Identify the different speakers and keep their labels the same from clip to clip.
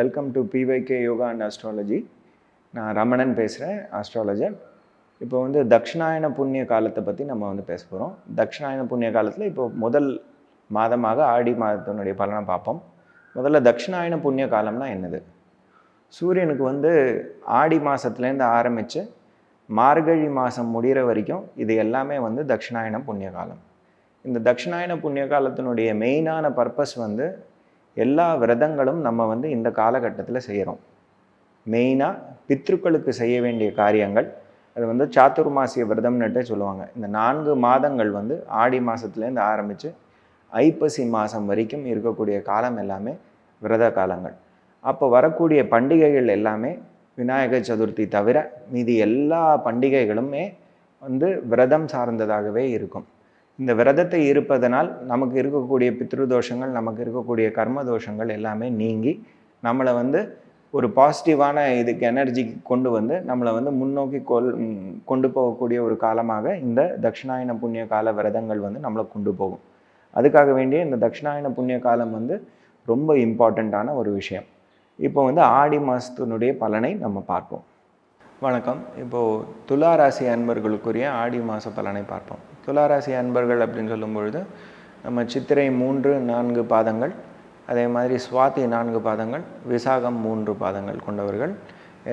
Speaker 1: Welcome to PYK yoga and astrology. நான் ரமணன் பேசுகிறேன், astrologer. இப்போ தக்ஷிணாயன புண்ணிய காலத்தை பற்றி நம்ம பேச போகிறோம். தக்ஷிணாயன புண்ணிய காலத்தில் இப்போ முதல் மாதமாக ஆடி மாதத்தினுடைய பலனை பார்ப்போம். முதல்ல தக்ஷிணாயன புண்ணிய காலம்னா என்னது? சூரியனுக்கு ஆடி மாதத்துலேருந்து ஆரம்பித்து மார்கழி மாதம் முடிகிற வரைக்கும் இது எல்லாமே தக்ஷிணாயன புண்ணிய காலம். இந்த தக்ஷிணாயன புண்ணிய காலத்தினுடைய மெயினான பர்பஸ் எல்லா விரதங்களும் நம்ம இந்த காலகட்டத்தில் செய்கிறோம். மெயினாக பித்ருக்களுக்கு செய்ய வேண்டிய காரியங்கள், அது சாத்துர்மாசிய விரதம்னுட்டே சொல்லுவாங்க. இந்த 4 மாதங்கள் ஆடி மாதத்துலேருந்து ஆரம்பித்து ஐப்பசி மாதம் வரைக்கும் இருக்கக்கூடிய காலம் எல்லாமே விரத காலங்கள். அப்போ வரக்கூடிய பண்டிகைகள் எல்லாமே விநாயகர் சதுர்த்தி தவிர மீதி எல்லா பண்டிகைகளுமே விரதம் சார்ந்ததாகவே இருக்கும். இந்த விரதத்தை இருப்பதனால் நமக்கு இருக்கக்கூடிய பித்ருதோஷங்கள், நமக்கு இருக்கக்கூடிய கர்ம தோஷங்கள் எல்லாமே நீங்கி நம்மளை ஒரு பாசிட்டிவான இதுக்கு எனர்ஜிக்கு கொண்டு நம்மளை முன்னோக்கி கொண்டு போகக்கூடிய ஒரு காலமாக இந்த தக்ஷிணாயன புண்ணிய கால விரதங்கள் நம்மளை கொண்டு போகும். அதுக்காக வேண்டிய இந்த தக்ஷிணாயன புண்ணிய காலம் ரொம்ப இம்பார்ட்டண்ட்டான ஒரு விஷயம். இப்போ ஆடி மாதத்தினுடைய பலனை நம்ம பார்ப்போம். வணக்கம். இப்போது துளாராசி அன்பர்களுக்குரிய ஆடி மாத பலனை பார்ப்போம். துளாராசி அன்பர்கள் அப்படின்னு சொல்லும் பொழுது நம்ம சித்திரை 3-4 பாதங்கள், அதே மாதிரி சுவாதி 4 பாதங்கள், விசாகம் 3 பாதங்கள் கொண்டவர்கள்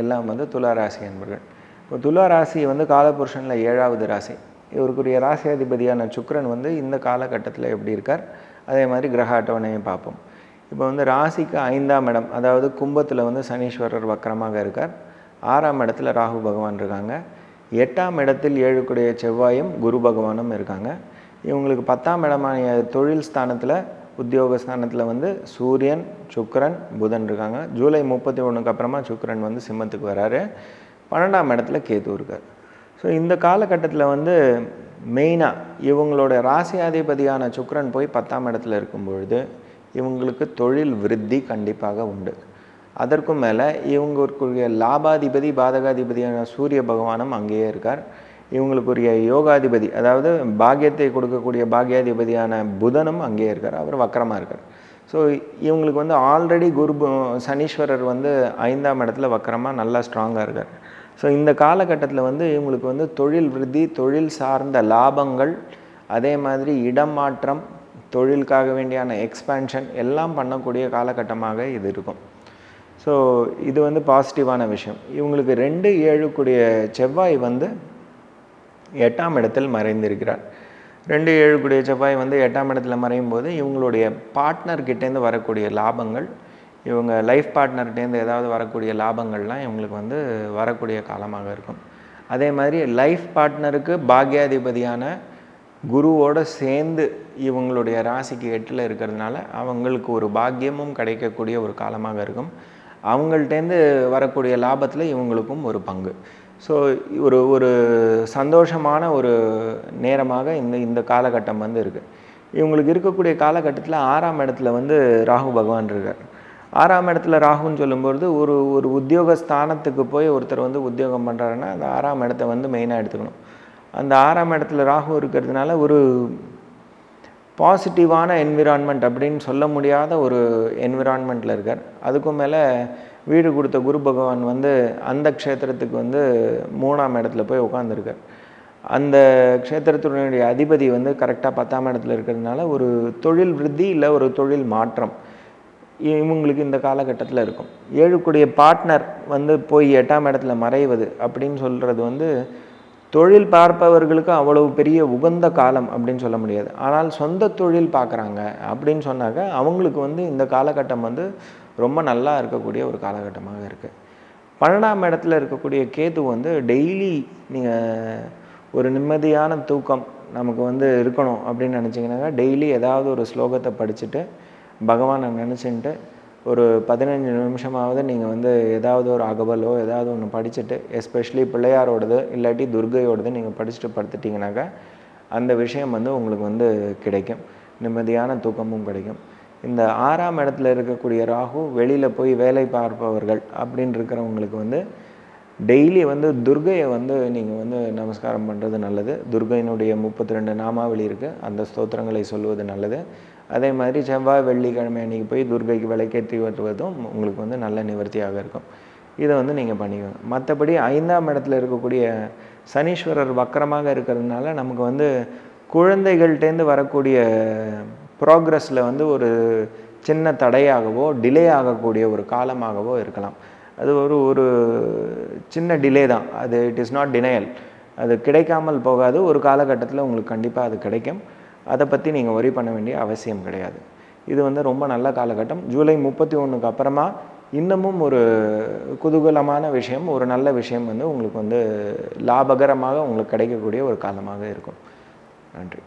Speaker 1: எல்லாம் துளாராசி அன்பர்கள். இப்போ துளாராசி காலபுருஷனில் 7வது ராசி. இவருக்குரிய ராசி அதிபதியான சுக்கிரன் இந்த காலகட்டத்தில் எப்படி இருக்கார், அதே மாதிரி கிரக அட்டவணையை பார்ப்போம். இப்போ ராசிக்கு 5ஆம் இடம், அதாவது கும்பத்தில் சனீஸ்வரர் வக்கரமாக இருக்கார். 6ஆம் இடத்துல ராகு பகவான் இருக்காங்க. 8ஆம் இடத்தில் 7 செவ்வாயும் குரு பகவானும் இருக்காங்க. இவங்களுக்கு 10ஆம் இடமான தொழில் ஸ்தானத்தில், உத்தியோக ஸ்தானத்தில் சூரியன், சுக்கிரன், புதன் இருக்காங்க. ஜூலை 31க்கு அப்புறமா சுக்கிரன் சிம்மத்துக்கு வராரு. 12ஆம் இடத்துல கேது இருக்கார். ஸோ இந்த காலகட்டத்தில் மெயினாக இவங்களோட ராசியாதிபதியான சுக்கிரன் போய் 10ஆம் இடத்துல இருக்கும் பொழுது இவங்களுக்கு தொழில் விருத்தி கண்டிப்பாக உண்டு. அதற்கும் மேலே இவங்களுக்குரிய லாபாதிபதி, பாதகாதிபதியான சூரிய பகவானும் அங்கேயே இருக்கார். இவங்களுக்குரிய யோகாதிபதி, அதாவது பாக்கியத்தை கொடுக்கக்கூடிய பாக்கியாதிபதியான புதனும் அங்கேயே இருக்கார். அவர் வக்கரமாக இருக்கார். ஸோ இவங்களுக்கு ஆல்ரெடி சனீஸ்வரர் 5ஆம் இடத்துல வக்கரமாக நல்லா ஸ்ட்ராங்காக இருக்கார். ஸோ இந்த காலகட்டத்தில் இவங்களுக்கு தொழில் விருத்தி, தொழில் சார்ந்த லாபங்கள், அதே மாதிரி இடம் மாற்றம், தொழிலுக்காக வேண்டியான எக்ஸ்பேன்ஷன் எல்லாம் பண்ணக்கூடிய காலகட்டமாக இது இருக்கும். ஸோ இது பாசிட்டிவான விஷயம். இவங்களுக்கு 2-7 செவ்வாய் 8ஆம் இடத்தில் மறைந்திருக்கிறார். 2-7 செவ்வாய் 8ஆம் இடத்துல மறையும் போது இவங்களுடைய பார்ட்னர்கிட்டேருந்து வரக்கூடிய லாபங்கள், இவங்க லைஃப் பார்ட்னர்கிட்டேருந்து ஏதாவது வரக்கூடிய லாபங்கள்லாம் இவங்களுக்கு வரக்கூடிய காலமாக இருக்கும். அதே மாதிரி லைஃப் பார்ட்னருக்கு பாக்யாதிபதியான குருவோடு சேர்ந்து இவங்களுடைய ராசிக்கு 8ல் இருக்கிறதுனால அவங்களுக்கு ஒரு பாக்கியமும் கிடைக்கக்கூடிய ஒரு காலமாக இருக்கும். அவங்கள்ட்டேருந்து வரக்கூடிய லாபத்தில் இவங்களுக்கும் ஒரு பங்கு. ஸோ ஒரு சந்தோஷமான ஒரு நேரமாக இந்த காலகட்டம் இருக்குது. இவங்களுக்கு இருக்கக்கூடிய காலகட்டத்தில் 6ஆம் இடத்துல ராகு பகவான் இருக்கார். 6ஆம் இடத்துல ராகுன்னு சொல்லும்பொழுது ஒரு உத்தியோக ஸ்தானத்துக்கு போய் ஒருத்தர் உத்தியோகம் பண்ணுறாருன்னா அந்த 6ஆம் இடத்த மெயினாக எடுத்துக்கணும். அந்த 6ஆம் இடத்துல ராகு இருக்கிறதுனால ஒரு பாசிட்டிவான என்விரான்மெண்ட் அப்படின்னு சொல்ல முடியாத ஒரு என்விரான்மெண்ட்டில் இருக்கார். அதுக்கும் மேலே வீடு கொடுத்த குரு பகவான் அந்த க்ஷேத்திரத்துக்கு 3ஆம் இடத்துல போய் உட்காந்துருக்கார். அந்த க்ஷேத்திரத்தினுடைய அதிபதி கரெக்டாக 10ஆம் இடத்துல இருக்கிறதுனால ஒரு தொழில் விருத்தி இல்லை ஒரு தொழில் மாற்றம் இவங்களுக்கு இந்த காலகட்டத்தில் இருக்கும். 7 பார்ட்னர் போய் 8ஆம் இடத்துல மறைவது அப்படின்னு சொல்கிறது தொழில் பார்ப்பவர்களுக்கு அவ்வளவு பெரிய உகந்த காலம் அப்படின்னு சொல்ல முடியாது. ஆனால் சொந்த தொழில் பார்க்குறாங்க அப்படின்னு சொன்னாக்க அவங்களுக்கு இந்த காலகட்டம் ரொம்ப நல்லா இருக்கக்கூடிய ஒரு காலகட்டமாக இருக்குது. 12ஆம் இடத்துல இருக்கக்கூடிய கேது டெய்லி நீங்கள் ஒரு நிம்மதியான தூக்கம் நமக்கு இருக்கணும் அப்படின்னு நினச்சிங்கன்னாக்கா டெய்லி ஏதாவது ஒரு ஸ்லோகத்தை படிச்சுட்டு பகவானை நினச்சின்ட்டு ஒரு 15 நிமிஷமாவது நீங்கள் ஏதாவது ஒரு அகவலோ ஏதாவது ஒன்று படிச்சுட்டு, எஸ்பெஷலி பிள்ளையாரோடது இல்லாட்டி துர்கையோடது நீங்கள் படிச்சுட்டு படுத்துட்டிங்கனாக்கா அந்த விஷயம் உங்களுக்கு கிடைக்கும். நிம்மதியான தூக்கமும் கிடைக்கும். இந்த 6ஆம் இடத்துல இருக்கக்கூடிய ராகு வெளியில் போய் வேலை பார்ப்பவர்கள் அப்படின்னு இருக்கிறவங்களுக்கு டெய்லி துர்கையை நீங்கள் நமஸ்காரம் பண்ணுறது நல்லது. துர்கையினுடைய 32 நாமாவளி இருக்குது, அந்த ஸ்தோத்திரங்களை சொல்வது நல்லது. அதே மாதிரி செவ்வாய் வெள்ளிக்கிழமை அன்றைக்கி போய் துர்க்கைக்கு விளக்கேற்றி வருவதும் உங்களுக்கு வந்து நல்ல நிவர்த்தியாக இருக்கும். இதை வந்து நீங்கள் பண்ணிக்கோங்க. மற்றபடி 5ஆம் இடத்துல இருக்கக்கூடிய சனீஸ்வரர் வக்கரமாக இருக்கிறதுனால நமக்கு வந்து குழந்தைகள்கிட்டேருந்து வரக்கூடிய ப்ராக்ரஸில் வந்து ஒரு சின்ன தடையாகவோ டிலே ஆகக்கூடிய ஒரு காலமாகவோ இருக்கலாம். அது ஒரு ஒரு சின்ன டிலே தான். அது இட் இஸ் நாட் டினையல். அது கிடைக்காமல் போகாது. ஒரு காலகட்டத்தில் உங்களுக்கு கண்டிப்பாக அது கிடைக்கும். அதை பற்றி நீங்கள் ஒரி பண்ண வேண்டிய அவசியம் கிடையாது. இது வந்து ரொம்ப நல்ல காலகட்டம். ஜூலை 31க்கு அப்புறமா இன்னமும் ஒரு குதூகலமான விஷயம், ஒரு நல்ல விஷயம் வந்து உங்களுக்கு வந்து லாபகரமாக உங்களுக்கு கிடைக்கக்கூடிய ஒரு காலமாக இருக்கும். நன்றி.